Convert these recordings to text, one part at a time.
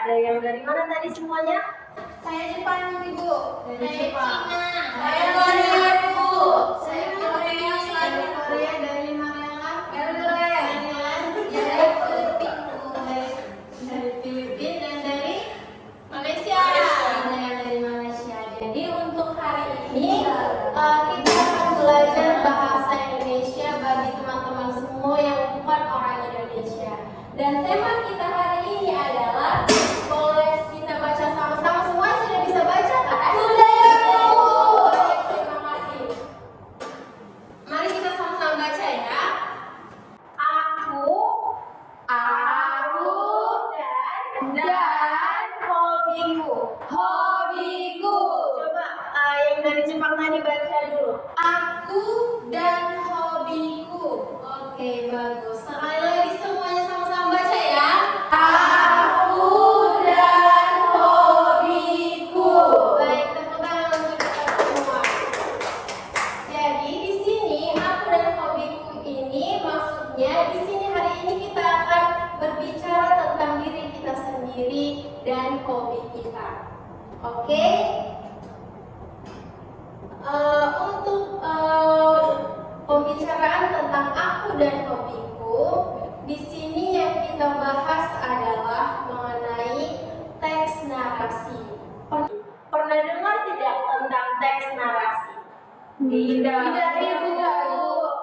Ada yang dari mana tadi semuanya? Saya Jepang, Ibu. Dari Jepang. Cina. Saya Korea, Bu. Saya Korea. Dari Korea, dari Malaysia. Saya Filipina. Dari Filipina dan dari Malaysia. ada yang dari Malaysia. Jadi untuk hari ini kita akan belajar bahasa Indonesia bagi teman-teman semua yang bukan orang Indonesia. Dan tema kita hari ini adalah, boleh kita baca sama-sama? Semua sudah bisa baca kan? Sudah, Bu. Baik, terima kasih. Mari kita sama-sama baca ya. Aku dan hobiku. Coba yang dari Jepang tadi baca dulu. Aku dan hobiku. Oke, bagus. Sekali lagi semuanya sama-sama baca ya. Aku dan hobiku. Baik, tepuk tangan untuk kita semua. Jadi di sini aku dan hobiku ini maksudnya di sini hari ini kita akan berbicara tentang diri kita sendiri dan hobi kita. Oke? Untuk pembicaraan tentang aku dan hobiku, di sini yang kita bahas adalah mengenai teks narasi. Pernah dengar tidak tentang teks narasi? Tidak, Ibu.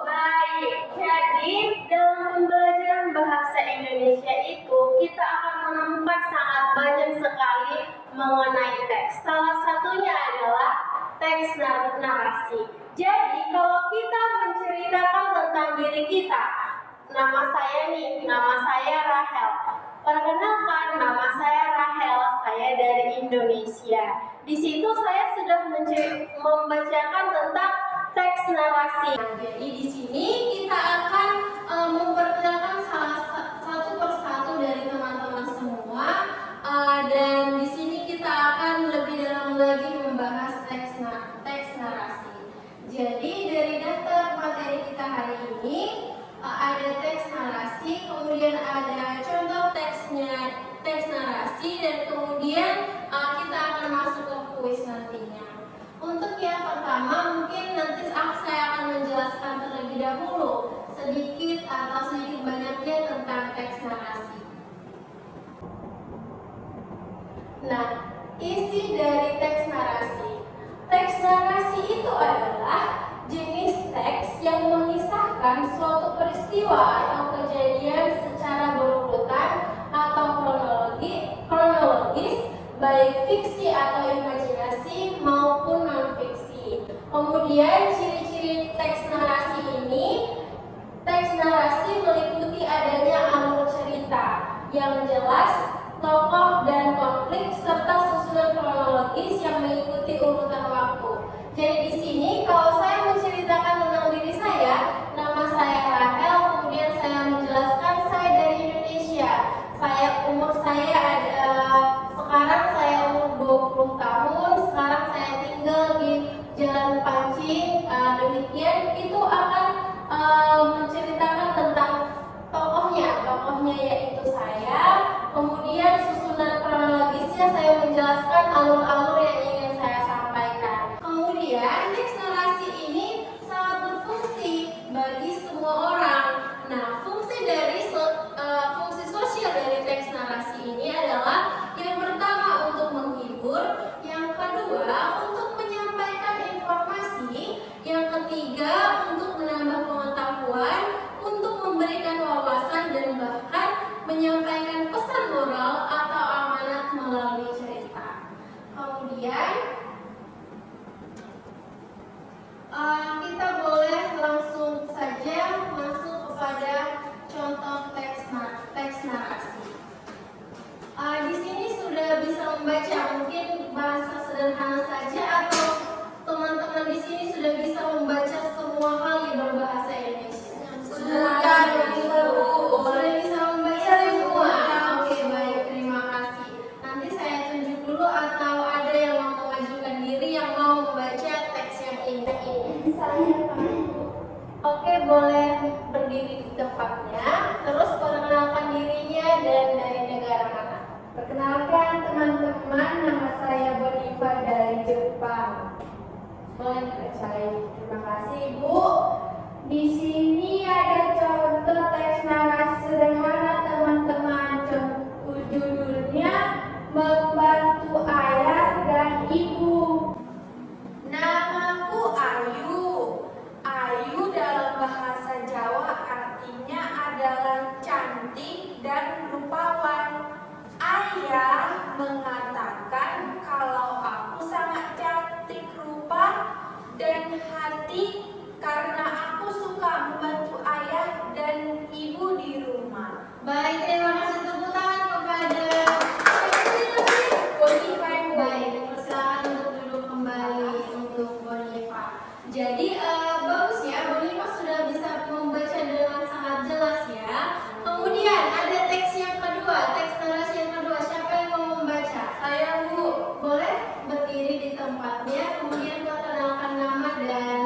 Baik, jadi dalam pembelajaran bahasa Indonesia itu kita akan menemukan sangat banyak sekali mengenai teks. Salah satunya adalah teks narasi. Jadi kalau kita menceritakan tentang diri kita, nama saya Rahel. Perkenalkan, nama saya Rahel, saya dari Indonesia. Di situ saya sudah membacakan tentang teks narasi. Nah, jadi di sini kita akan memperkenalkan satu persatu dari teman-teman semua, dan di sini kita akan lebih dalam lagi membahas teks narasi. Jadi dari daftar materi kita hari ini ada teks narasi, kemudian ada contoh teks narasi, dan kemudian kita akan masuk ke kuis nantinya. Untuk yang pertama mungkin nanti saya akan menjelaskan terlebih dahulu sedikit banyaknya tentang teks narasi. Nah, isi dari teks narasi. Teks narasi itu adalah jenis teks yang mengisahkan suatu peristiwa atau kejadian secara berurutan atau kronologis, baik fiksi atau imajinasi maupun non-fiksi. Kemudian ciri-ciri teks narasi ini, teks narasi meliputi adanya alur cerita yang jelas, tokoh dan konflik, serta susunan kronologis yang mengikuti urutan waktu. Jadi di sini kalau saya menceritakan tentang diri saya, nama saya Rahel, kemudian saya menjelaskan saya dari Indonesia. Umur saya sekarang saya umur 20 tahun, sekarang saya tinggal di Jalan Pancing. Demikian itu akan menceritakan tentang tokohnya yaitu saya. Kemudian susunan kronologisnya saya menjelaskan alur-alur yang ingin saya sampaikan. Kemudian teks narasi ini sangat berfungsi bagi semua orang. Nah, fungsi sosial dari teks narasi ini adalah yang pertama untuk menghibur, yang kedua untuk menyampaikan informasi, yang ketiga untuk menambah pengetahuan, untuk memberikan wawasan, dan bahkan menyampaikan pesan moral atau amanat melalui cerita. Kemudian kita boleh langsung saja masuk kepada contoh teks narasi. Di sini sudah bisa membaca, mungkin bahasa sederhana saja, atau teman-teman di sini sudah bisa membaca semua hal yang berbahasa Indonesia. Sudah bisa membaca semua. Oke, baik, terima kasih. Nanti saya tunjuk dulu, atau ada yang mau mengajukan diri yang mau membaca teks yang ini. Oke, boleh berdiri di tempatnya. Terus perkenalkan dirinya dan dari negara mana. Perkenalkan teman-teman, nama saya Bonifa dari Jepang. Boleh dibacain. Terima kasih, Bu. Di sini ada contoh teks narasi sederhana, teman-teman. Judulnya Membantu Ayah dan Ibu. Namaku Ayu. Ayu dalam bahasa Jawa artinya adalah cantik dan rupawan. Ayah mengatakan kalau aku sangat cantik rupa dan hati karena aku suka membantu ayah dan ibu di rumah. Baik, terima kasih, tepuk tangan kepada Bonifa. Baik, persilakan untuk duduk kembali untuk Bonifa. Jadi bagus ya, Bonifa sudah bisa membaca dengan sangat jelas ya. Kemudian ada teks yang kedua, teks narasi yang kedua. Siapa yang mau membaca? Saya, Bu. Boleh berdiri di tempatnya, kemudian perkenalkan nama dan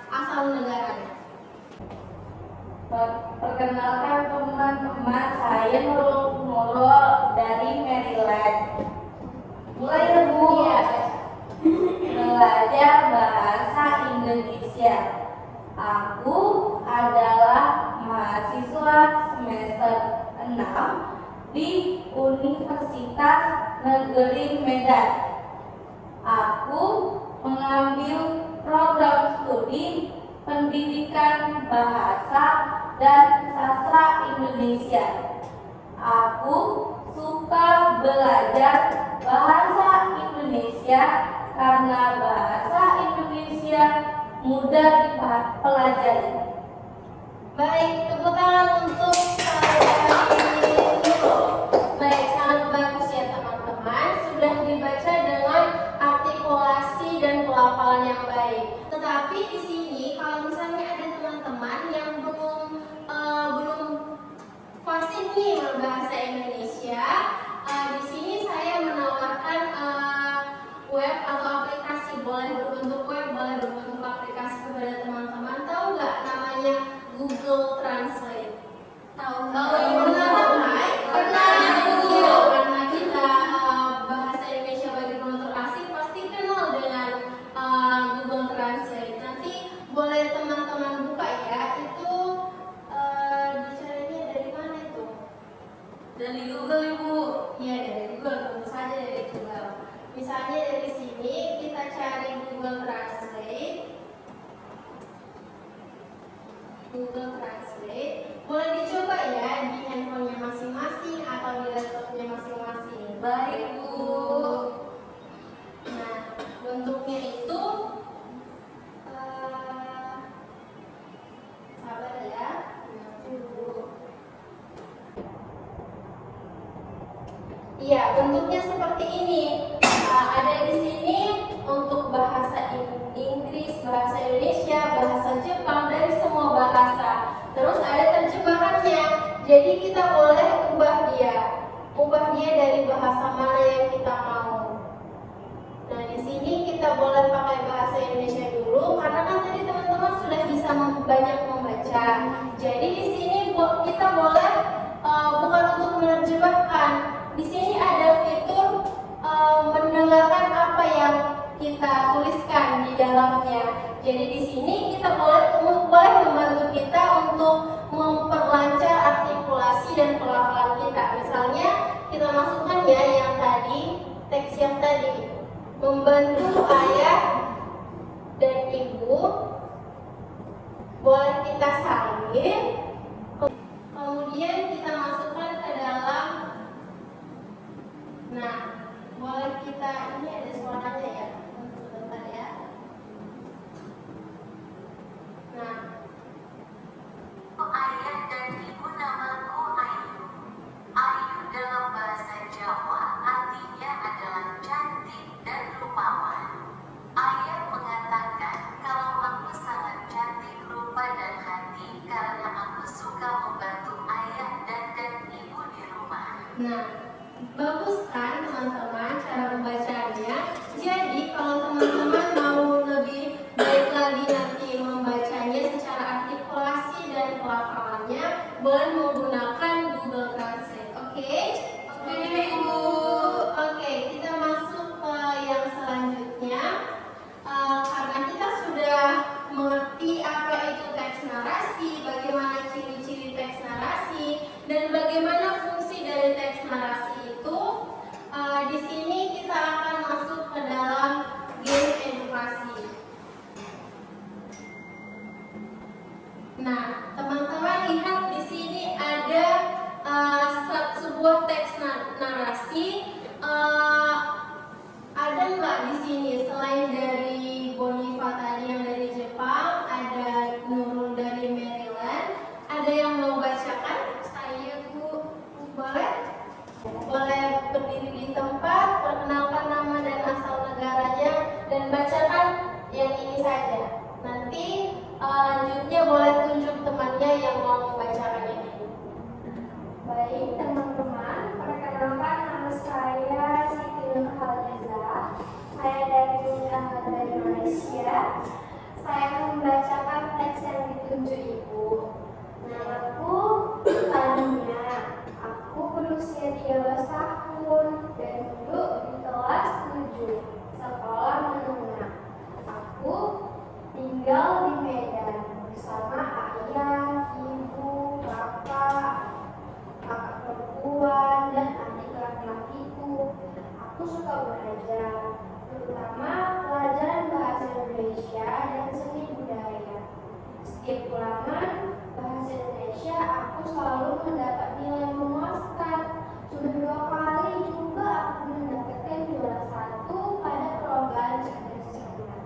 asal negaranya. Perkenalkan teman-teman, saya Nurul dari Maryland. Mulai ya, Bu. Iya. Belajar bahasa Indonesia. Aku adalah mahasiswa semester 6 di Universitas Negeri Medan. Aku mengambil program studi Pendidikan Bahasa dan Sastra Indonesia. Aku suka belajar bahasa Indonesia karena bahasa Indonesia mudah dipelajari. Baik, tepuk tangan untuk Baik, sangat bagus ya teman-teman. Sudah dibaca dengan artikulasi dan pelafalan yang baik. Tetapi di sini kalau misalnya ada teman-teman yang belum fasih nih berbahasa Indonesia, di sini saya menawarkan web atau aplikasi, boleh berbentuk web, boleh berbentuk aplikasi kepada teman-teman. Tahu nggak namanya Google Translate? Tahu nggak? Pernah Google, karena kita bahasa Indonesia bagi penutur asing pasti kenal dengan Google Translate. Nanti boleh teman-teman buka ya, itu dicarinya dari mana itu? Dari Google, Ibu. Iya, dari Google, tentu saja dari Google. Misalnya dari sini kita cari Google Translate. Google Translate boleh dicoba ya di handphonenya masing-masing atau di laptopnya masing-masing. Baik, Bu. Nah, bentuknya itu sabar ya. Iya, bentuknya seperti ini. Ada di sini untuk bahasa Inggris, bahasa Indonesia, bahasa Jepang, dari semua bahasa. Terus ada terjemahannya. Jadi kita boleh ubah dia dari bahasa mana yang kita mau. Nah, di sini kita boleh pakai bahasa Indonesia dulu karena kan tadi teman-teman sudah bisa banyak membaca. Jadi di sini kita boleh bukan untuk menerjemahkan. Di sini ada fitur mendengarkan apa yang kita tuliskan di dalamnya. Jadi di sini kita boleh membantu kita untuk memperlancar artikulasi dan pelafalan kita. Misalnya kita masukkan ya yang tadi, teks yang tadi, membantu ayah dan ibu. Boleh kita salin, kemudian kita masukkan ke dalam. Nah, boleh kita, ini ada suaranya ya, bentar ya. Nah, Ayah dan ibu, namaku Ayu. Ayu dalam bahasa Jawa artinya adalah cantik dan rupawan. Ayah mengatakan kalau aku sangat cantik rupa dan hati karena aku suka membantu ayah dan ibu di rumah. nah, bagus kan teman-teman cara membacanya. Jadi kalau teman-teman mau lebih baik lagi nanti membacanya secara artikulasi dan pelafalannya, boleh menggunakan Google Translate. Oke? Ibu. Oke, kita masuk ke yang selanjutnya. Karena kita sudah mengerti apa itu teks narasi, bagaimana ciri-ciri teks narasi, dan bagaimana fungsi dari teks narasi itu, di sini kita akan masuk ke dalam game edukasi. Nah, teman-teman lihat di sini ada sebuah teks narasi. Ada nggak di sini selain dari Bonifa tadi yang dari Jepang, ada Nurul dari Maryland, ada yang mau bacakan? Saya Bu, boleh? Boleh berdiri di tempat, perkenalkan nama dan asal negaranya, dan bacakan yang ini saja. Nanti lanjutnya boleh tunjuk temannya yang mau membacakan ini. Baik teman-teman, perkenalkan nama saya Siti Nurhaliza. Saya dari Malaysia. Saya membacakan teks yang ditunjuk Ibu. Namaku Tania. Aku berusia 13 tahun dan duduk di kelas 7 sekolah menengah. Aku tinggal di Medan bersama ayah, ibu, kakak perempuan, dan adik laki-lakiku. Aku suka belajar, terutama pelajaran bahasa Indonesia dan seni budaya. Setiap ulangan bahasa Indonesia, aku selalu mendapat nilai memuaskan. Sudah 2 kali juga aku mendapatkan juara 1 pada perlombaan cerdas cermat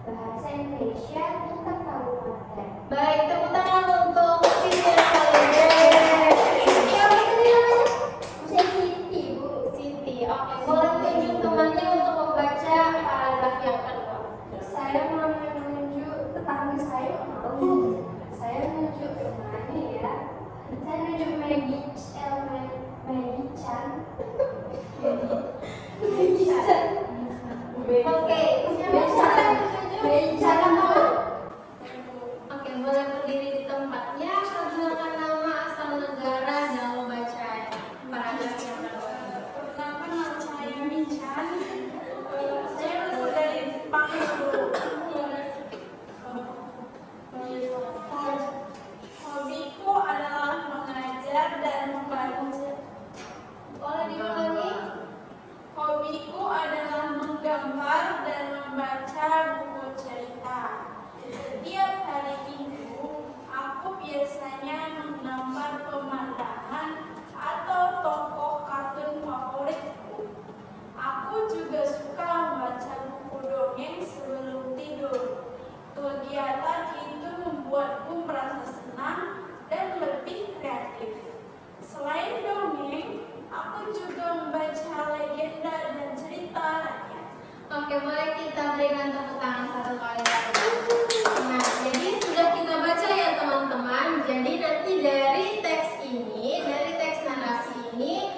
bahasa Indonesia tingkat kabupaten. Baik, tepuk tangan untuk Siti Nurhaliza. Siti, Bu. Siti, oke, boleh tunjuk temannya untuk membaca paragraf yang kedua. Saya mau menunjuk tetangga saya. Saya menunjuk kemana ya? Saya menunjuk Maggie Chan. Oke, siapa yang ditunjuk? Teman? Oke, boleh berdiri di tempatnya, perkenalkan nama, asal negara, dan membaca paragraf yang kedua. Pertama nama saya Michan. Saya berasal dari Jepang. Hobiku adalah mengajar dan membaca. Boleh diulangi? Hobiku adalah menggambar dan membaca buku cerita. Setiap hari Minggu, aku biasanya menggambar pemandangan atau tokoh kartun favoritku. Aku juga suka membaca buku dongeng sebelum tidur. Kegiatan itu membuatku merasa senang dan lebih kreatif. Selain dongeng, aku juga membaca legenda dan cerita rakyat. Oke, boleh kita berikan tepuk tangan satu kali lagi. Nah, jadi sudah kita baca ya teman-teman. Jadi nanti dari teks ini, dari teks narasi ini,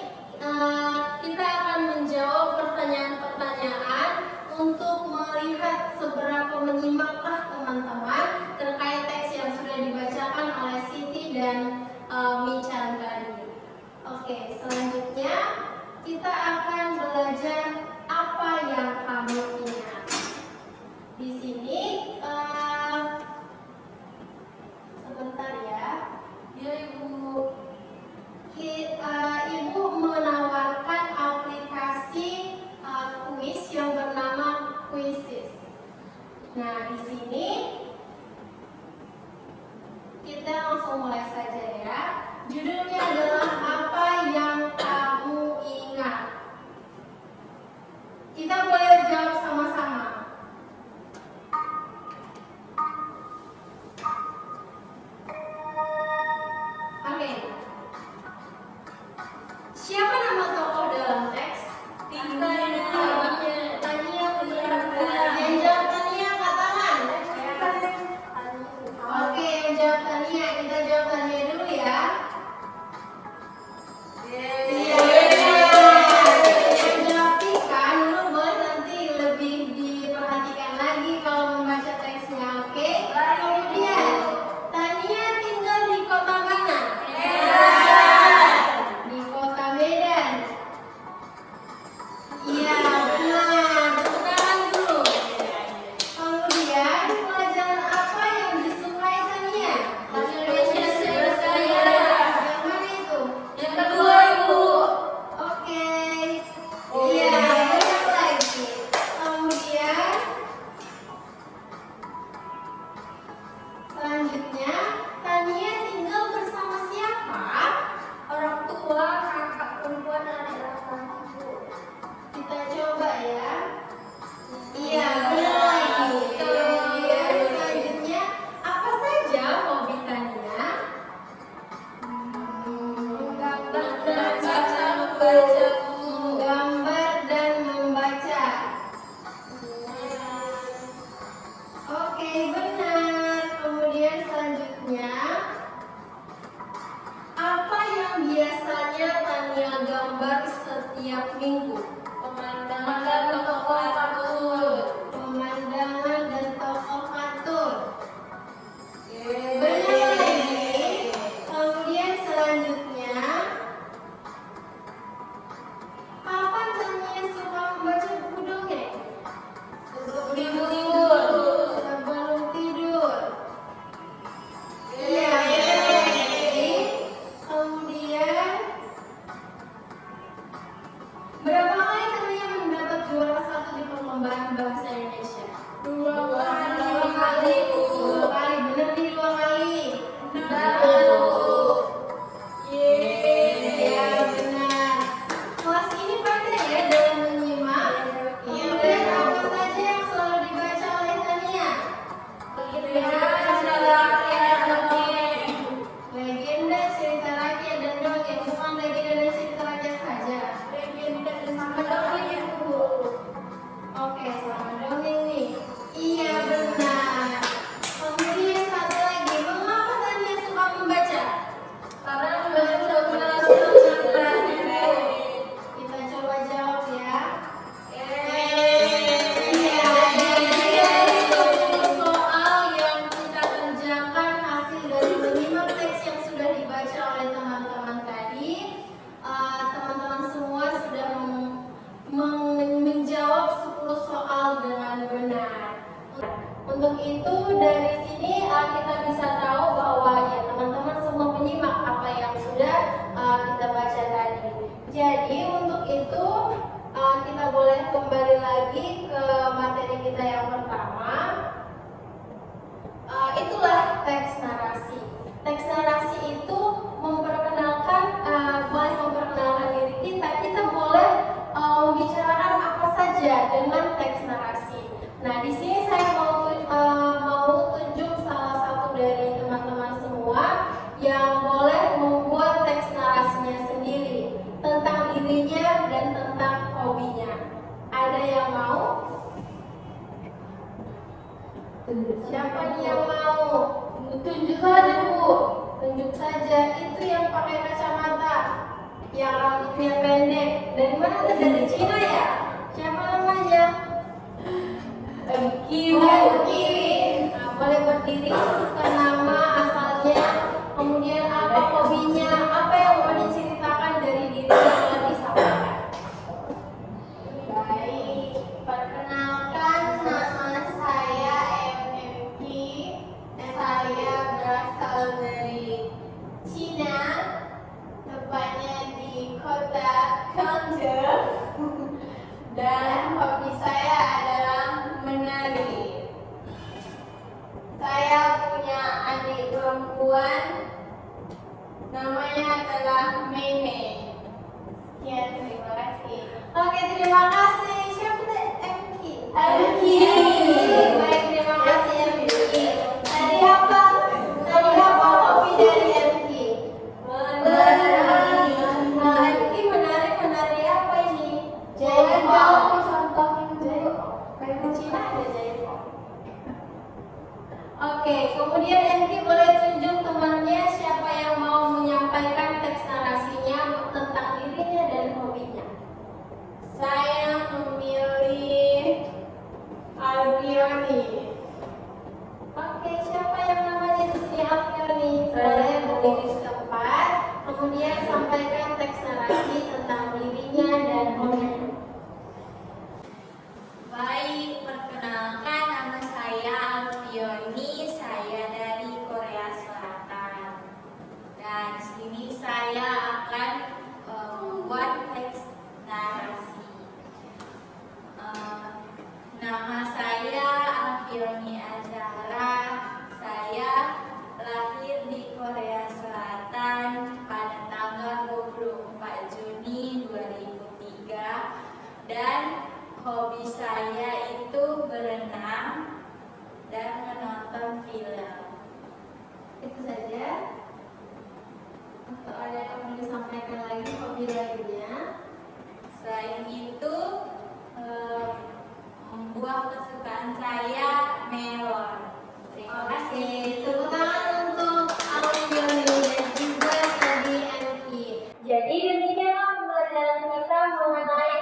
kita akan menjawab pertanyaan-pertanyaan untuk melihat seberapa menyimakkah teman-teman terkait teks yang sudah dibacakan oleh Siti dan Michan tadi. Oke, selanjutnya kita akan belajar apa yang kamu ingat. Di sini sebentar ya, Ibu menawarkan aplikasi kuis yang bernama Quizzes. Nah, di sini kita langsung mulai saja ya. Judulnya adalah apa yang kamu ingat. Kita boleh jawab sama-sama. Oke. Siapa nama tokoh dalam teks? Tania, yang jawab Tania, angkat tangan. Oke, yang jawab Tania, kita jawab Tania dulu ya. Iya. Yang jawab Tika, dulu boleh nanti minggu. Pemandangan tokoh kartun. Pemandangan dan tokoh kartun. Benar lagi. Kemudian selanjutnya, kapan Tania suka membaca buku dongeng? Sebelum tidur. Sebelum tidur. Iya, benar lagi. Kemudian, berapa kali Tania mendapat juara 1 di perlombaan bahasa Indonesia? 2 kali. 2 kali. 2 kali, benar nih 2 kali. Iya, benar. Kelas ini pandai ya dalam menyimak. Kemudian apa saja yang selalu dibaca oleh Tania? Legenda, cerita rakyat dan dongeng. Bukan legenda dan cerita rakyat saja. Sama dongeng ya, Bu. Oke, sama dongeng nih. Iya, benar. Kemudian satu lagi, mengapa Tania suka membaca? Karena membaca sudah menyenangkan. Kita coba jawab ya. Iya, Dari 10 soal yang kita kerjakan hasil dari menyimak teks yang sudah dibaca oleh teman-teman tadi, teman-teman semua sudah menjawab 10 soal dengan benar. Untuk itu dari sini kita bisa tahu bahwa ya teman-teman semua menyimak apa yang sudah kita baca tadi. Jadi untuk itu kita boleh kembali lagi ke materi kita yang pertama. Itulah teks narasi. Teks narasi itu memperkenalkan, boleh memperkenalkan diri kita. Kita boleh membicarakan apa saja dengan teks narasi. Nah, di sini saya mau tunjuk salah satu dari teman-teman semua yang boleh membuat teks narasinya sendiri tentang dirinya dan tentang hobinya. Ada yang mau? Siapa nih yang mau? Tunjuk saja, Bu. Tunjuk saja. Itu yang pakai kacamata, yang rambutnya pendek. Dari mana tuh? Dari Cina ya? Siapa namanya? Engki. Nah, boleh berdiri, sebutkan nama, asalnya, kemudian apa hobinya, apa yang mau diceritakan dari diri yang disampaikan. Baik, perkenalkan nama saya MMK. Saya berasal dari Cina, tepatnya di kota Chengdu. Dan hobi saya adalah menari. Saya punya adik perempuan, namanya adalah Mei. Sekian, terima kasih. Oke, terima kasih. Siapa teh? Engki. Engki. Baik, terima kasih Engki. Tadi apa? Tadi apa hobi dari Engki? Menari. Nah, Engki menari apa ini? Jaipong. Contohin Jaipong. Kayak di Cina ada Jaipong. Oke, kemudian Engki boleh tunjuk temannya siapa yang mau menyampaikan teks narasinya tentang dirinya dan hobinya. Saya memilih Alfioni. Oke, siapa yang namanya di sini Alfioni? Boleh berdiri di tempat, kemudian sampaikan teks narasi tentang dirinya dan hobinya. Baik, perkenalkan nama saya Alfioni. Saya dari Korea Selatan. Dan di sini saya akan membuat teks narasi. Nama saya Alfioni Azhara. Saya lahir di Korea Selatan pada tanggal 24 Juni 2003 dan hobi saya itu berenang dan menonton film. Itu saja. Atau ada yang mau disampaikan lagi hobi lainnya? Selain itu, buah kesukaan saya melon. Terima kasih. Tepuk tangan untuk Alfioni dan juga tadi Engki. Jadi demikianlah pembelajaran kita mengenai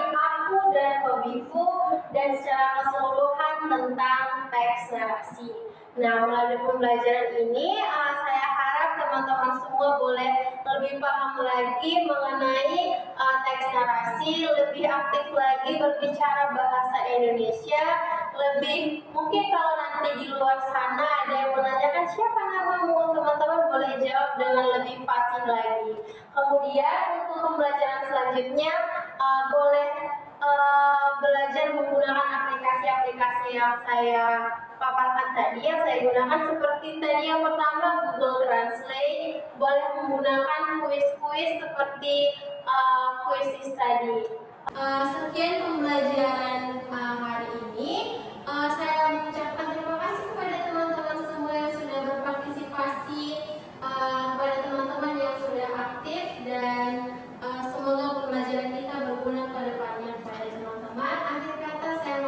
Biku dan secara keseluruhan tentang teks narasi. Nah, melalui pembelajaran ini saya harap teman-teman semua boleh lebih paham lagi mengenai teks narasi, lebih aktif lagi berbicara bahasa Indonesia, lebih mungkin kalau nanti di luar sana ada yang menanyakan siapa namamu, teman-teman boleh jawab dengan lebih fasih lagi. Kemudian untuk pembelajaran selanjutnya boleh belajar menggunakan aplikasi-aplikasi yang saya paparkan tadi, yang saya gunakan seperti tadi yang pertama Google Translate, boleh menggunakan kuis-kuis seperti kuis tadi. Sekian pembelajaran hari ini. Saya mengucapkan terima kasih kepada teman-teman semua yang sudah berpartisipasi, kepada teman-teman yang sudah aktif, dan semoga pembelajaran kita berguna ke depannya kepada teman-teman. Akhir kata saya